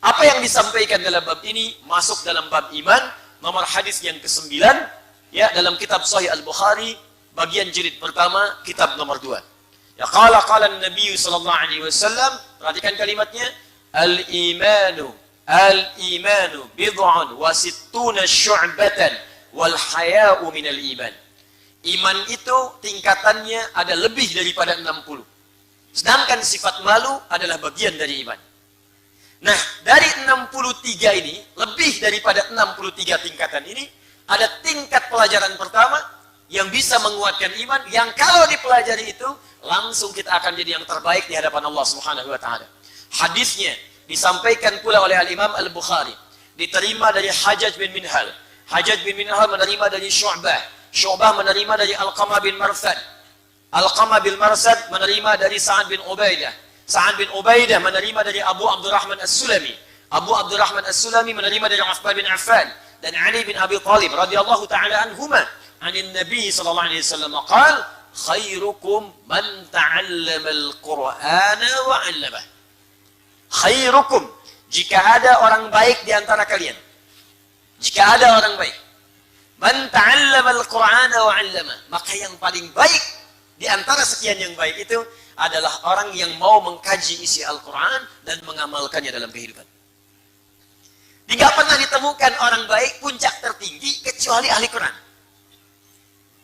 Apa yang disampaikan dalam bab ini masuk dalam bab iman, nomor hadis yang ke-9 ya dalam kitab Sahih Al-Bukhari bagian jilid pertama kitab nomor 2. Ya qala Nabi sallallahu alaihi wasallam, perhatikan kalimatnya, al-imanu bid'un wa sittuna syu'batan wal haya'u minal iman. Iman itu tingkatannya ada lebih daripada 60. Sedangkan sifat malu adalah bagian dari iman. Nah, dari 63 ini, lebih daripada 63 tingkatan ini, ada tingkat pelajaran pertama yang bisa menguatkan iman, yang kalau dipelajari itu, langsung kita akan jadi yang terbaik di hadapan Allah Subhanahu wa taala. Hadisnya disampaikan pula oleh Al-Imam Al-Bukhari, diterima dari Hajjaj bin Minhal. Hajjaj bin Minhal menerima dari Syu'bah. Syu'bah menerima dari Alqamah bin Marsad. Alqamah bin Marsad menerima dari Sa'ad bin Ubaidah. Sa'ad bin Ubaidah menerima dari Abu Abdurrahman As-Sulami. Abu Abdurrahman As-Sulami menerima dari Uthman bin Affan dan Ali bin Abi Thalib radhiyallahu taala anhuma. Anin Nabi sallallahu alaihi wasallam qaal, khairukum man ta'allama al-Qur'ana wa 'allamah. Khairukum, jika ada orang baik di antara kalian. Jika ada orang baik, man ta'allama al-Qur'ana wa 'allamah, maka yang paling baik di antara sekian yang baik itu adalah orang yang mau mengkaji isi Al-Quran dan mengamalkannya dalam kehidupan. Tidak pernah ditemukan orang baik puncak tertinggi kecuali ahli Quran.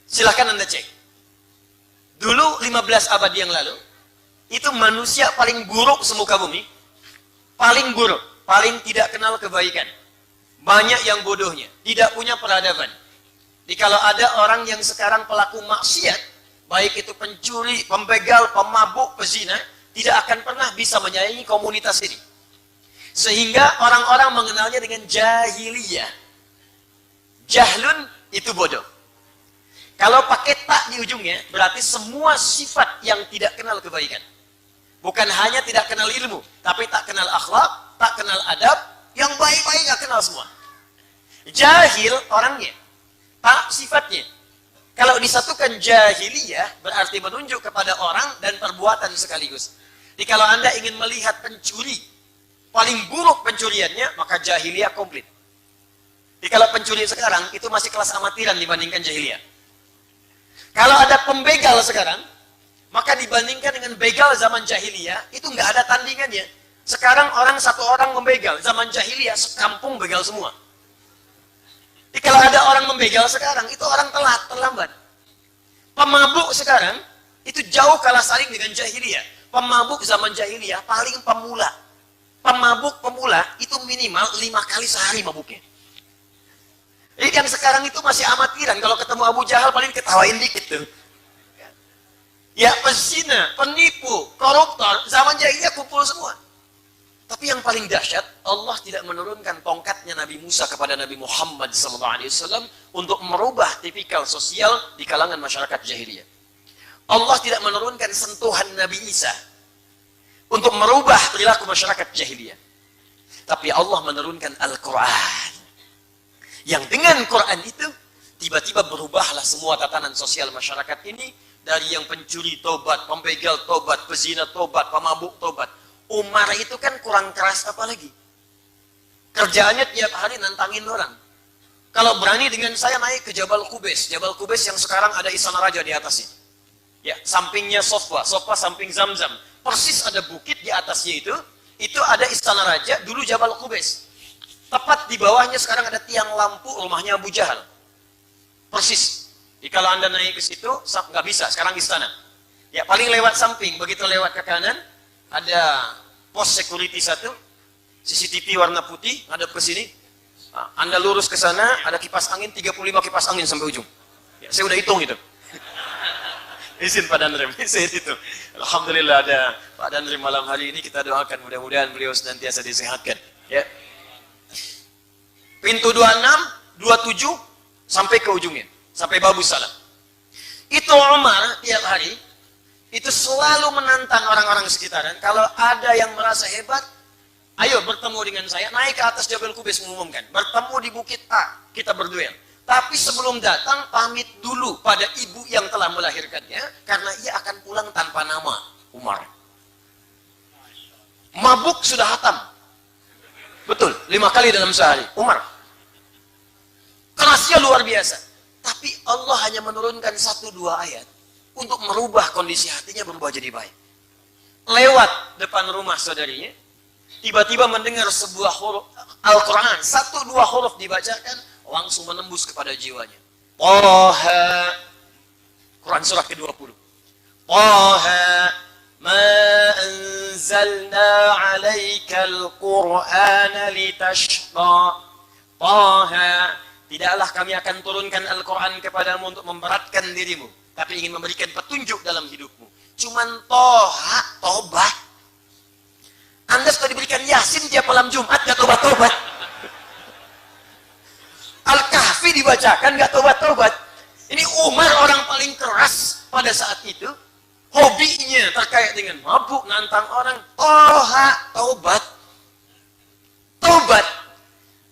Silahkan Anda cek. Dulu 15 abad yang lalu, itu manusia paling buruk semuka bumi. Paling buruk, paling tidak kenal kebaikan. Banyak yang bodohnya, tidak punya peradaban. Jadi kalau ada orang yang sekarang pelaku maksiat, baik itu pencuri, pembegal, pemabuk, pezina, tidak akan pernah bisa menyayangi komunitas ini. Sehingga orang-orang mengenalnya dengan jahiliyah. Jahlun itu bodoh. Kalau pakai tak di ujungnya, berarti semua sifat yang tidak kenal kebaikan. Bukan hanya tidak kenal ilmu, tapi tak kenal akhlak, tak kenal adab, yang baik-baik gak kenal semua. Jahil orangnya, tak sifatnya. Kalau disatukan jahiliyah, berarti menunjuk kepada orang dan perbuatan sekaligus. Jadi kalau Anda ingin melihat pencuri, paling buruk pencuriannya, maka jahiliyah komplit. Jadi kalau pencuri sekarang, itu masih kelas amatiran dibandingkan jahiliyah. Kalau ada pembegal sekarang, maka dibandingkan dengan begal zaman jahiliyah, itu nggak ada tandingannya. Sekarang satu orang membegal, zaman jahiliyah, sekampung begal semua. Jadi kalau ada orang membegal sekarang, itu orang terlambat. Pemabuk sekarang, itu jauh kalah saing dengan jahiliyah. Pemabuk zaman jahiliyah paling pemula. Pemabuk pemula itu minimal 5 kali sehari mabuknya. Jadi yang sekarang itu masih amatiran. Kalau ketemu Abu Jahal paling ketawain dikit tuh. Ya pezina, penipu, koruptor, zaman jahiliyah kumpul semua. Tapi yang paling dahsyat, Allah tidak menurunkan tongkatnya Nabi Musa kepada Nabi Muhammad SAW untuk merubah tipikal sosial di kalangan masyarakat jahiliyah. Allah tidak menurunkan sentuhan Nabi Isa untuk merubah perilaku masyarakat jahiliyah. Tapi Allah menurunkan Al-Quran. Yang dengan Quran itu, tiba-tiba berubahlah semua tatanan sosial masyarakat ini, dari yang pencuri tobat, pembegal tobat, pezina tobat, pemabuk tobat. Umar itu kan kurang keras apalagi. Kerjaannya tiap hari nantangin orang. Kalau berani dengan saya naik ke Jabal Qubais. Jabal Qubais yang sekarang ada Istana Raja di atasnya. Ya, sampingnya Sofa samping Zamzam. Persis ada bukit di atasnya itu ada Istana Raja, dulu Jabal Qubais. Tepat di bawahnya sekarang ada tiang lampu rumahnya Abu Jahal. Persis. Jadi kalau Anda naik ke situ, nggak bisa, sekarang istana. Ya, paling lewat samping, begitu lewat ke kanan, ada pos security satu, CCTV warna putih, ada ke sini. Anda lurus ke sana, ada kipas angin, 35 kipas angin sampai ujung. Ya, saya udah hitung itu. Izin Pak Danrem, saya hitung. Alhamdulillah ada Pak Danrem malam hari ini, kita doakan mudah-mudahan beliau senantiasa disehatkan. Ya. Pintu 26, 27, sampai ke ujungnya. Sampai Babu Salam. Itu Umar tiap hari, itu selalu menantang orang-orang sekitaran. Kalau ada yang merasa hebat, ayo bertemu dengan saya, naik ke atas Jabal Qubais mengumumkan. Bertemu di Bukit A, kita berduel. Tapi sebelum datang, pamit dulu pada ibu yang telah melahirkannya, karena ia akan pulang tanpa nama, Umar. Mabuk sudah hatam. 5 kali dalam sehari. Umar. Kerasnya luar biasa. Tapi Allah hanya menurunkan 1-2 ayat untuk merubah kondisi hatinya berubah jadi baik. Lewat depan rumah saudarinya, tiba-tiba mendengar sebuah huruf Al-Quran, 1-2 huruf dibacakan, langsung menembus kepada jiwanya. Taha, Quran surah ke-20. Taha, ma anzalna alaikal Qur'ana litashqa. Taha, tidaklah kami akan turunkan Al-Quran kepadamu untuk memberatkan dirimu, tapi ingin memberikan petunjuk dalam hidupmu. Cuman toha, tobat. Anda sudah diberikan Yasin tiap malam Jumat, gak tobat-tobat. Al-Kahfi dibacakan, gak tobat-tobat. Ini Umar orang paling keras pada saat itu. Hobinya terkait dengan mabuk, nantang orang. Toha, tobat. Tobat.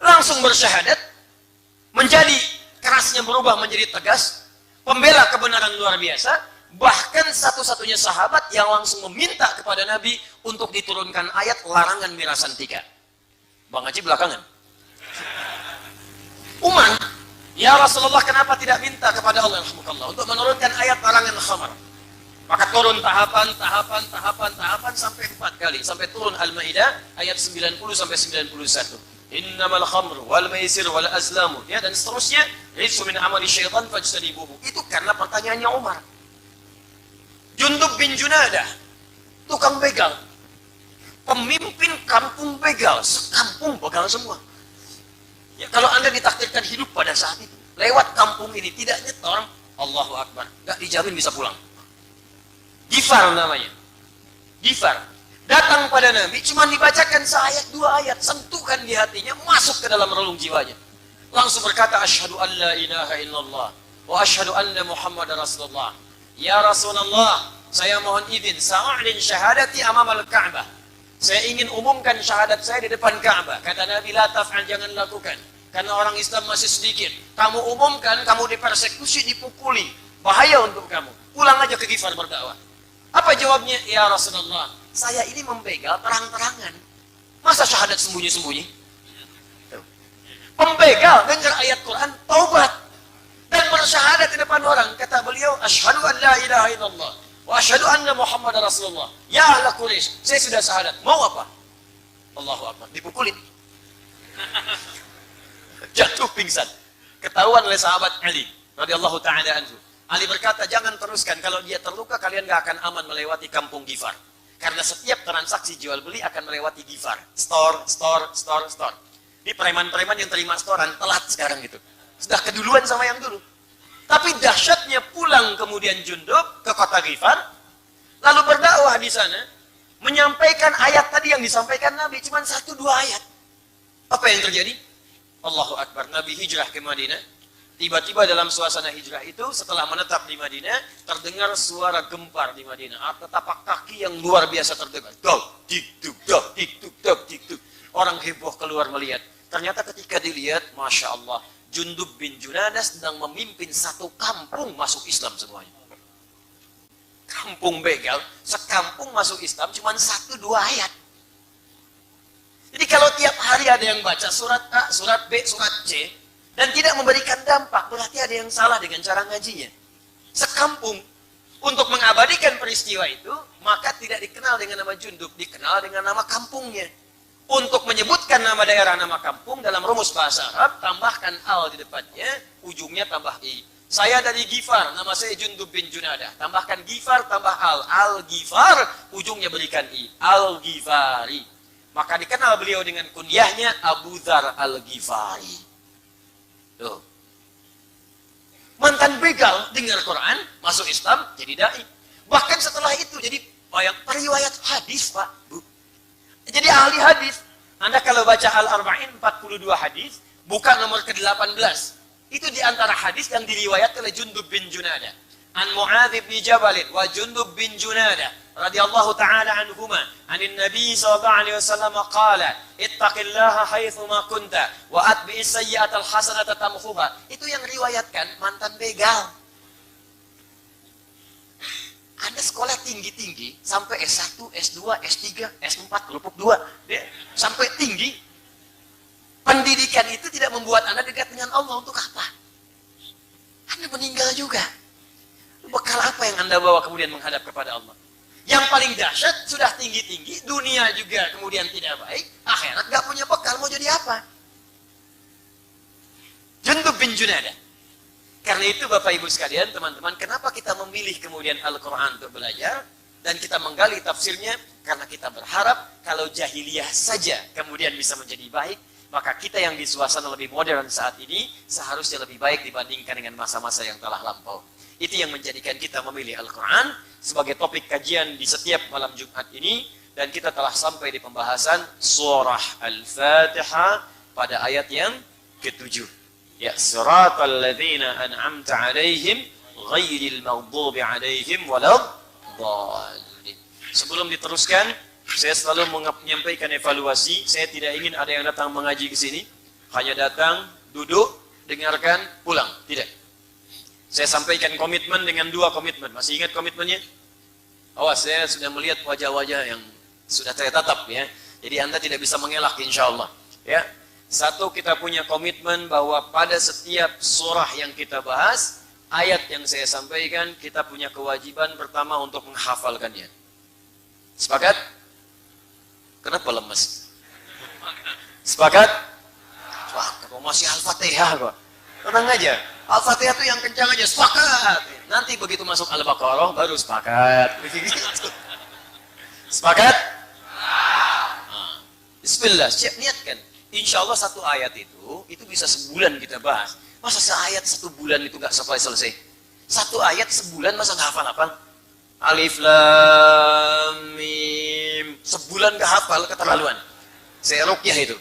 Langsung bersyahadat. Menjadi kerasnya berubah menjadi tegas. Pembela kebenaran luar biasa. Bahkan satu-satunya sahabat yang langsung meminta kepada Nabi untuk diturunkan ayat larangan mirasan 3. Bang Haji belakangan. Umar, ya Rasulullah, kenapa tidak minta kepada Allah untuk menurunkan ayat larangan khamar? Maka turun tahapan sampai 4 kali. Sampai turun Al-Maidah ayat 90 sampai 91. Innamal khamru wal maisir wal azlamu. Ya, dan seterusnya. Rizqu min amali syaitan fajtanibuhu. Itu karena pertanyaannya Umar. Jundub bin Junadah, tukang begal, pemimpin kampung begal, sekampung begal semua. Ya, kalau Anda ditakdirkan hidup pada saat itu, lewat kampung ini tidak nyetor, Allahu Akbar, gak dijamin bisa pulang. Gifar namanya. Gifar. Datang pada Nabi, cuma dibacakan seayat 2 ayat, sentuhkan di hatinya, masuk ke dalam relung jiwanya. Langsung berkata, asyhadu an la ilaha illallah, wa asyhadu anna Muhammadar Rasulullah. Ya Rasulullah, saya mohon izin, sa'a'lin syahadati amam al-Ka'bah. Saya ingin umumkan syahadat saya di depan Ka'bah. Kata Nabi, la taf'al, jangan lakukan. Karena orang Islam masih sedikit. Kamu umumkan, kamu dipersekusi, dipukuli. Bahaya untuk kamu. Pulang aja ke Gifar berdakwah. Apa jawabnya? Ya Rasulullah, saya ini membegal terang-terangan. Masa syahadat sembunyi-sembunyi? Pembegal, dengar ayat Quran, taubat. Dan bersyahadat di depan orang. Kata beliau, asyhadu an la ilaha illallah wa asyhadu anna Muhammadar Rasulullah. Ya ahla Quraisy, saya sudah syahadat. Mau apa? Allahu Akbar. Dipukulin. Jatuh pingsan. Ketahuan oleh sahabat Ali radhiyallahu taala anhu. Ali berkata, jangan teruskan. Kalau dia terluka, kalian gak akan aman melewati kampung Gifar. Karena setiap transaksi jual beli akan melewati Gifar. Store. Ini preman-preman yang terima storan telat sekarang gitu. Sudah keduluan sama yang dulu. Tapi dahsyatnya pulang kemudian Jundub ke kota Gifar, lalu berdakwah di sana, menyampaikan ayat tadi yang disampaikan Nabi, cuma 1-2 ayat. Apa yang terjadi? Allahu Akbar. Nabi hijrah ke Madinah. Tiba-tiba dalam suasana hijrah itu, setelah menetap di Madinah, terdengar suara gempar di Madinah. Tapak kaki yang luar biasa terdengar. Dok, dik, duk, dok, dik, duk, dok, dik, duk. Orang heboh keluar melihat. Ternyata ketika dilihat, Masya Allah, Jundub bin Junadah sedang memimpin satu kampung masuk Islam semuanya. Kampung begal, sekampung masuk Islam cuma 1-2 ayat. Jadi kalau tiap hari ada yang baca surat A, surat B, surat C, dan tidak memberikan dampak, berarti ada yang salah dengan cara ngajinya. Sekampung, untuk mengabadikan peristiwa itu, maka tidak dikenal dengan nama Jundub, dikenal dengan nama kampungnya. Untuk menyebutkan nama daerah, nama kampung, dalam rumus bahasa Arab, tambahkan al di depannya, ujungnya tambah i. Saya dari Gifar, nama saya Jundub bin Junadah. Tambahkan Gifar, tambah al. Al-Gifar, ujungnya berikan i. Al-Gifari. Maka dikenal beliau dengan kunyahnya Abu Dzar Al-Ghifari. Tuh. Mantan begal, dengar Quran, masuk Islam, jadi dai. Bahkan setelah itu, jadi periwayat hadis, Pak, Bu. Jadi ahli hadis. Anda kalau baca Al-Arba'in 42 hadis, buka nomor ke-18. Itu di antara hadis yang diriwayatkan oleh Jundub bin Junadah. An Mu'adz bin Jabal wa Jundub bin Junadah radhiyallahu ta'ala anhuma, anin Nabi sallallahu alaihi wasallam qala, ittaqillaha haitsu ma kunta wa atbi'is sayyi'atal hasanata tamhuha. Itu yang riwayatkan mantan begal. Anda sekolah tinggi-tinggi, sampai S1, S2, S3, S4, kelompok 2. Sampai tinggi. Pendidikan itu tidak membuat Anda dekat dengan Allah. Untuk apa? Anda meninggal juga. Bekal apa yang Anda bawa kemudian menghadap kepada Allah? Yang paling dahsyat, sudah tinggi-tinggi, dunia juga kemudian tidak baik, akhirat gak punya bekal, mau jadi apa? Jundub bin Junadah. Karena itu Bapak Ibu sekalian, teman-teman, kenapa kita memilih kemudian Al-Quran untuk belajar, dan kita menggali tafsirnya, karena kita berharap kalau jahiliyah saja kemudian bisa menjadi baik, maka kita yang di suasana lebih modern saat ini, seharusnya lebih baik dibandingkan dengan masa-masa yang telah lampau. Itu yang menjadikan kita memilih Al-Quran sebagai topik kajian di setiap malam Jumat ini. Dan kita telah sampai di pembahasan surah Al-Fatihah pada ayat yang ke-7. Ya, siratal ladzina an'amta 'alaihim ghairil maghdubi 'alaihim waladdallin. Sebelum diteruskan, saya selalu menyampaikan evaluasi. Saya tidak ingin ada yang datang mengaji ke sini, hanya datang, duduk, dengarkan, pulang. Tidak. Saya sampaikan komitmen dengan 2 komitmen. Masih ingat komitmennya? Awas, saya sudah melihat wajah-wajah yang sudah saya tatap ya. Jadi Anda tidak bisa mengelak insyaallah. Ya. 1, kita punya komitmen bahwa pada setiap surah yang kita bahas, ayat yang saya sampaikan, kita punya kewajiban pertama untuk menghafalkannya. Sepakat? Kenapa lemes? Sepakat? Wah, kalau masih Al-Fatihah kok. Tenang aja. Al-Fatihah itu yang kencang aja, sepakat. Nanti begitu masuk Al-Baqarah, baru sepakat. Sepakat? Nah, bismillah, siap niatkan. Insya Allah 1 ayat itu bisa sebulan kita bahas. Masa seayat 1 bulan itu nggak selesai? 1 ayat sebulan masa nggak hafal-hafal? Alif, Lam, Mim. Sebulan nggak hafal, keterlaluan. Saya ruqyah itu.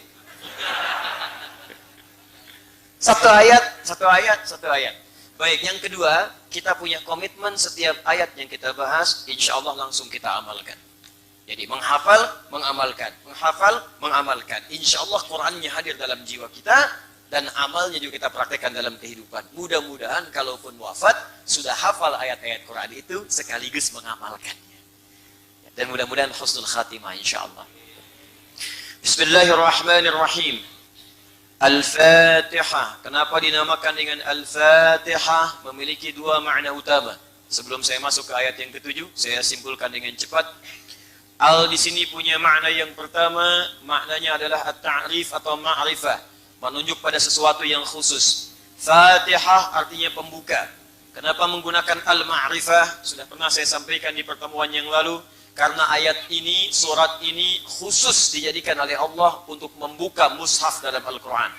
1 ayat. Baik, yang kedua, kita punya komitmen setiap ayat yang kita bahas, insya Allah langsung kita amalkan. Jadi menghafal, mengamalkan. Menghafal, mengamalkan. Insya Allah Qurannya hadir dalam jiwa kita, dan amalnya juga kita praktekkan dalam kehidupan. Mudah-mudahan kalaupun wafat, sudah hafal ayat-ayat Quran itu, sekaligus mengamalkannya. Dan mudah-mudahan husnul khatimah insya Allah. Bismillahirrahmanirrahim. Al-Fatihah. Kenapa dinamakan dengan Al-Fatihah? Memiliki 2 makna utama. Sebelum saya masuk ke ayat yang ke-7, saya simpulkan dengan cepat. Al di sini punya makna yang pertama, maknanya adalah at-ta'rif atau ma'rifah, menunjuk pada sesuatu yang khusus. Fatihah artinya pembuka. Kenapa menggunakan al-ma'rifah? Sudah pernah saya sampaikan di pertemuan yang lalu. Karena ayat ini, surat ini khusus dijadikan oleh Allah untuk membuka mushaf dalam Al-Quran.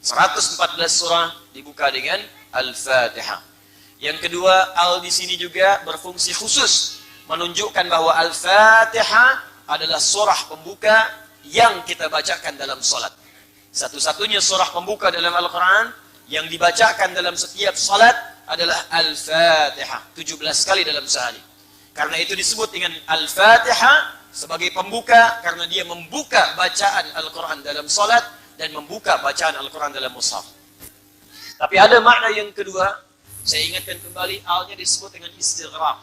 114 surah dibuka dengan Al-Fatihah. Yang kedua, al di sini juga berfungsi khusus, menunjukkan bahwa Al-Fatihah adalah surah pembuka yang kita bacakan dalam salat. Satu-satunya surah pembuka dalam Al-Quran yang dibacakan dalam setiap salat adalah Al-Fatihah. 17 kali dalam sehari. Karena itu disebut dengan Al-Fatihah sebagai pembuka, karena dia membuka bacaan Al-Quran dalam salat dan membuka bacaan Al-Quran dalam mushaf. Tapi ada makna yang kedua, saya ingatkan kembali, alnya disebut dengan istighraq.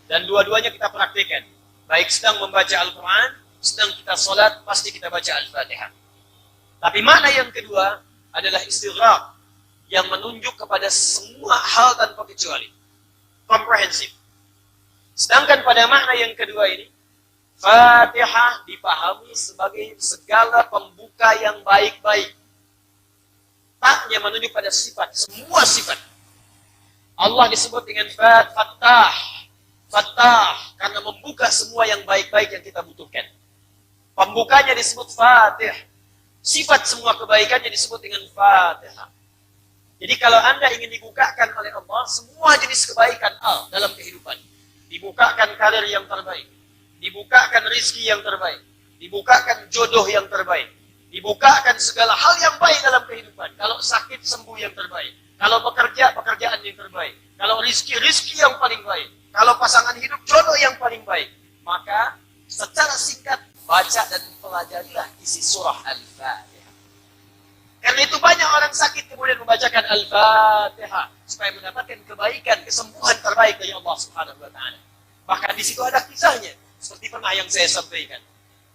Dan dua-duanya kita praktikkan. Baik sedang membaca Al-Quran, sedang kita salat, pasti kita baca Al-Fatihah. Tapi makna yang kedua adalah istighraq, yang menunjuk kepada semua hal tanpa kecuali. Komprehensif. Sedangkan pada makna yang kedua ini, Fatihah dipahami sebagai segala pembuka yang baik-baik. Taknya menunjuk pada sifat, semua sifat. Allah disebut dengan Fattah. Fattah, karena membuka semua yang baik-baik yang kita butuhkan. Pembukanya disebut Fatih. Sifat semua kebaikannya disebut dengan Fatihah. Jadi kalau Anda ingin dibukakan oleh Allah, semua jenis kebaikan dalam kehidupan. Dibukakan karir yang terbaik, dibukakan rizki yang terbaik, dibukakan jodoh yang terbaik, dibukakan segala hal yang baik dalam kehidupan. Kalau sakit, sembuh yang terbaik. Kalau bekerja, pekerjaan yang terbaik. Kalau rizki, rizki yang paling baik. Kalau pasangan hidup, jodoh yang paling baik. Maka secara singkat, baca dan pelajarilah isi surah Al-Fatihah. Karena itu banyak orang sakit kemudian membacakan Al-Fatihah supaya mendapatkan kebaikan, kesembuhan terbaik dari Allah Subhanahu wa taala. Bahkan di situ ada kisahnya, seperti pernah yang saya sampaikan.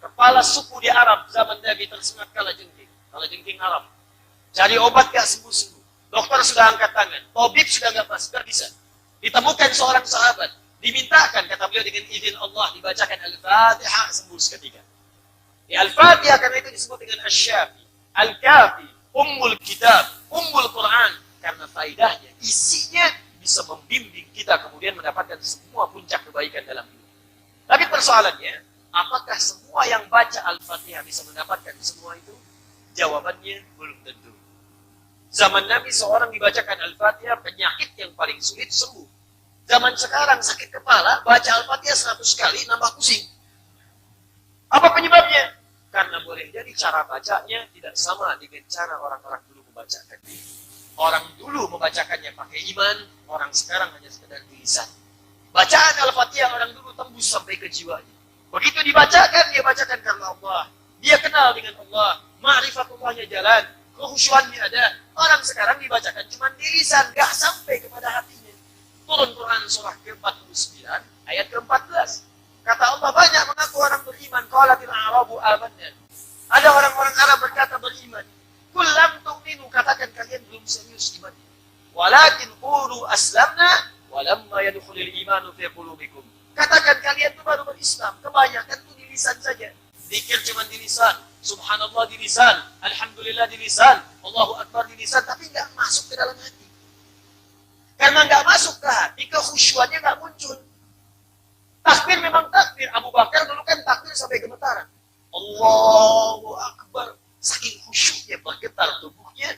Kepala suku di Arab zaman Nabi tersengat kalajengking. Kalau jengking Arab. Cari obat gak sembuh-sembuh. Dokter sudah angkat tangan. Tabib sudah gak bisa. Ditemukan seorang sahabat. Dimintakan, kata beliau, dengan izin Allah, dibacakan Al-Fatihah, sembuh seketika. Di Al-Fatihah karena itu disebut dengan Asy-Syafi, Al-Kafi, Ummul Kitab, Ummul Quran. Karena faidahnya, isinya bisa membimbing kita kemudian mendapatkan semua puncak kebaikan dalam hidup. Tapi persoalannya, apakah semua yang baca Al-Fatihah bisa mendapatkan semua itu? Jawabannya belum tentu. Zaman Nabi seorang dibacakan Al-Fatihah, penyakit yang paling sulit sembuh. Zaman sekarang sakit kepala, baca Al-Fatihah 100 kali, nambah pusing. Apa penyebabnya? Karena boleh jadi cara bacanya tidak sama dengan cara orang-orang dulu membacakan. Orang dulu membacakannya pakai iman, orang sekarang hanya sekedar tulisan. Bacaan Al-Fatihah orang dulu tembus sampai ke jiwanya. Begitu dibacakan, dia bacakan karena Allah. Dia kenal dengan Allah, ma'rifatullahnya jalan, kehusyuannya ada. Orang sekarang dibacakan cuma tulisan, gak sampai kepada hatinya. Turun Quran surah ke-49, ayat ke-14. Kata Allah, banyak mengaku orang beriman. Qalatil a'rabu amanna. Ada orang-orang Arab berkata beriman. Qul lam tu'minu, katakan kalian belum serius iman. Walakin qulu aslamna walamma yadkhulul imanu fi qulubikum. Katakan kalian itu baru berislam. Kebanyakan itu di lisan saja. Zikir cuma di lisan. Subhanallah di lisan. Alhamdulillah di lisan. Allahu Akbar di lisan. Tapi nggak masuk ke dalam hati. Karena nggak masuk ke hati, kekhusyuannya nggak muncul. Takbir memang takbir. Abu Bakar dulu kan takbir sampai gemetaran. Allahu Akbar. Saking khusyuknya bergetar tubuhnya.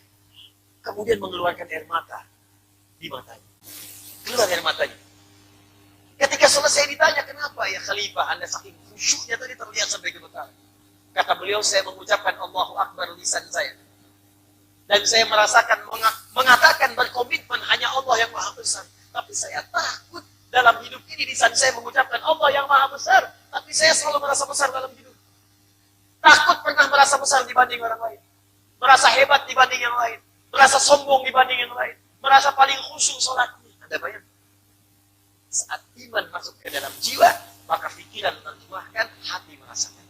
Kemudian mengeluarkan air mata di matanya. Keluar air matanya. Ketika selesai ditanya, kenapa ya Khalifah Anda saking khusyuknya tadi terlihat sampai gemetaran? Kata beliau, saya mengucapkan Allahu Akbar lisan saya. Dan saya merasakan mengatakan berkomitmen hanya Allah yang maha besar. Tapi saya takut dalam hidup ini lisan saya mengucapkan Allah yang maha besar. Tapi saya selalu merasa besar dalam hidup. Takut pernah merasa besar dibanding orang lain. Merasa hebat dibanding yang lain. Merasa sombong dibanding yang lain. Merasa paling khusyuk sholatnya. Anda bayangkan? Saat iman masuk ke dalam jiwa, maka pikiran menerjemahkan, hati merasakan.